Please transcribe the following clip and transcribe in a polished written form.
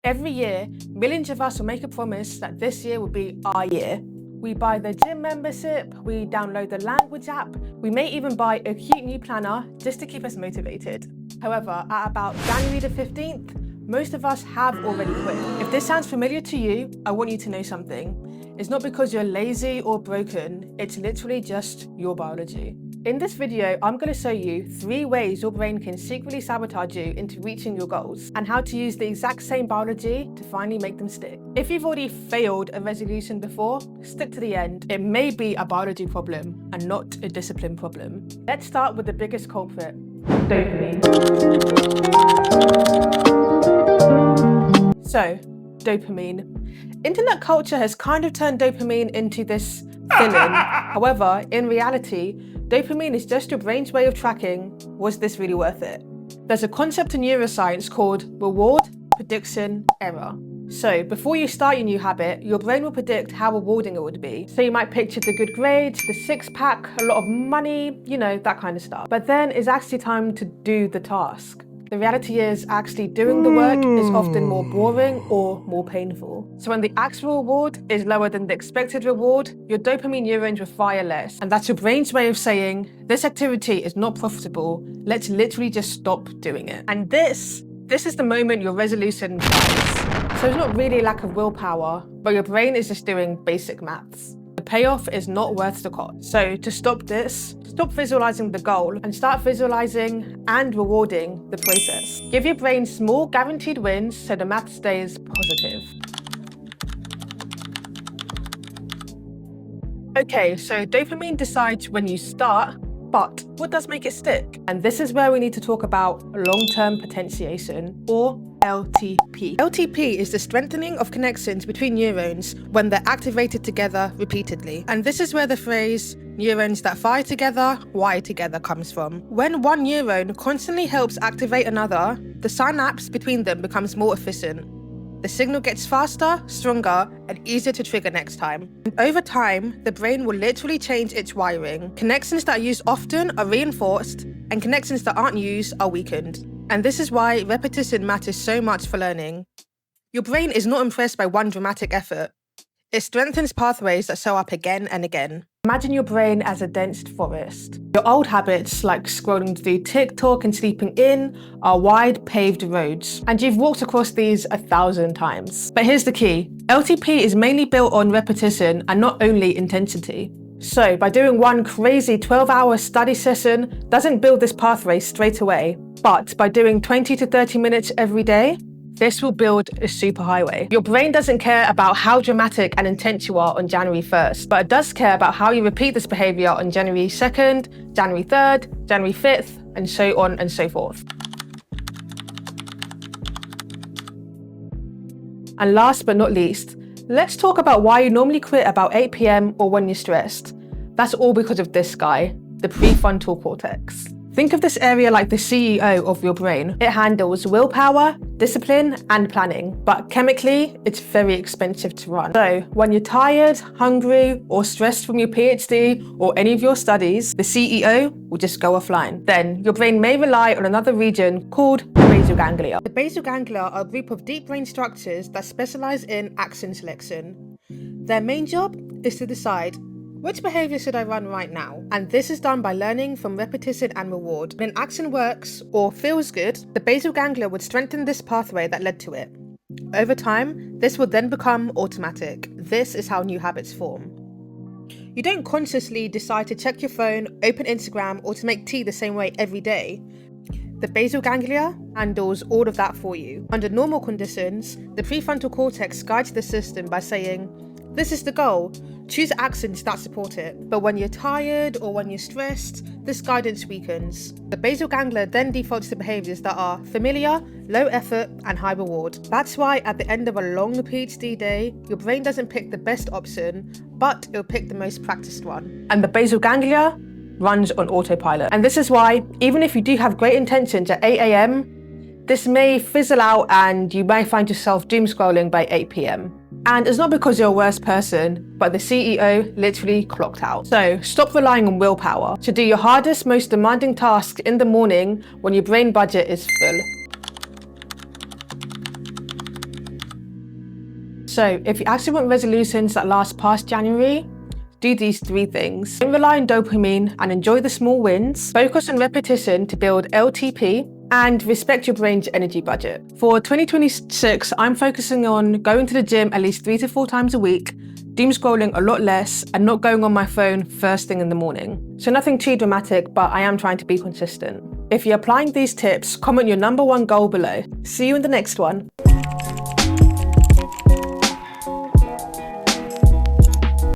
Every year, millions of us will make a promise that this year will be our year. We buy the gym membership, we download the language app, we may even buy a cute new planner just to keep us motivated. However, at about January the 15th, most of us have already quit. If this sounds familiar to you, I want you to know something. It's not because you're lazy or broken, it's literally just your biology. In this video, I'm going to show you 3 ways your brain can secretly sabotage you into reaching your goals and how to use the exact same biology to finally make them stick. If you've already failed a resolution before, stick to the end. It may be a biology problem and not a discipline problem. Let's start with the biggest culprit, dopamine. So, dopamine. Internet culture has kind of turned dopamine into this villain. However, in reality, dopamine is just your brain's way of tracking, was this really worth it? There's a concept in neuroscience called reward, prediction, error. So before you start your new habit, your brain will predict how rewarding it would be. So you might picture the good grades, the six-pack, a lot of money, that kind of stuff. But then it's actually time to do the task. The reality is actually doing the work is often more boring or more painful. So when the actual reward is lower than the expected reward, your dopamine neurons will fire less. And that's your brain's way of saying, this activity is not profitable. Let's literally just stop doing it. And this is the moment your resolution dies. So it's not really a lack of willpower, but your brain is just doing basic maths. The payoff is not worth the cost. So to stop this, stop visualizing the goal and start visualizing and rewarding the process. Give your brain small guaranteed wins so the math stays positive. Okay, so dopamine decides when you start, but what does make it stick? And this is where we need to talk about long-term potentiation, or LTP. LTP is the strengthening of connections between neurons when they're activated together repeatedly. And this is where the phrase neurons that fire together, wire together comes from. When one neuron constantly helps activate another, the synapse between them becomes more efficient. The signal gets faster, stronger, and easier to trigger next time. And over time, the brain will literally change its wiring. Connections that are used often are reinforced, and connections that aren't used are weakened. And this is why repetition matters so much for learning. Your brain is not impressed by one dramatic effort. It strengthens pathways that show up again and again. Imagine your brain as a dense forest. Your old habits, like scrolling through TikTok and sleeping in, are wide paved roads. And you've walked across these 1,000 times. But here's the key. LTP is mainly built on repetition and not only intensity. So by doing one crazy 12-hour study session doesn't build this pathway straight away. But by doing 20 to 30 minutes every day, this will build a superhighway. Your brain doesn't care about how dramatic and intense you are on January 1st, but it does care about how you repeat this behavior on January 2nd, January 3rd, January 5th, and so on and so forth. And last but not least, let's talk about why you normally quit about 8 p.m. or when you're stressed. That's all because of this guy, the prefrontal cortex. Think of this area like the CEO of your brain. It handles willpower, discipline, and planning. But chemically, it's very expensive to run. So when you're tired, hungry, or stressed from your PhD or any of your studies, the CEO will just go offline. Then your brain may rely on another region called the basal ganglia. The basal ganglia are a group of deep brain structures that specialize in action selection. Their main job is to decide, which behavior should I run right now? And this is done by learning from repetition and reward. When an action works or feels good, the basal ganglia would strengthen this pathway that led to it. Over time, this will then become automatic. This is how new habits form. You don't consciously decide to check your phone, open Instagram, or to make tea the same way every day. The basal ganglia handles all of that for you. Under normal conditions, the prefrontal cortex guides the system by saying, this is the goal. Choose actions that support it. But when you're tired or when you're stressed, this guidance weakens. The basal ganglia then defaults to behaviors that are familiar, low effort, and high reward. That's why at the end of a long PhD day, your brain doesn't pick the best option, but it'll pick the most practiced one. And the basal ganglia runs on autopilot. And this is why, even if you do have great intentions at 8 a.m., this may fizzle out and you may find yourself doom scrolling by 8 p.m. And it's not because you're a worse person, but the CEO literally clocked out. So stop relying on willpower to do your hardest, most demanding tasks in the morning when your brain budget is full. So if you actually want resolutions that last past January, do these 3 things. Don't rely on dopamine and enjoy the small wins. Focus on repetition to build LTP and respect your brain's energy budget. For 2026, I'm focusing on going to the gym at least 3 to 4 times a week, doom scrolling a lot less, and not going on my phone first thing in the morning. So nothing too dramatic, but I am trying to be consistent. If you're applying these tips, comment your #1 goal below. See you in the next one.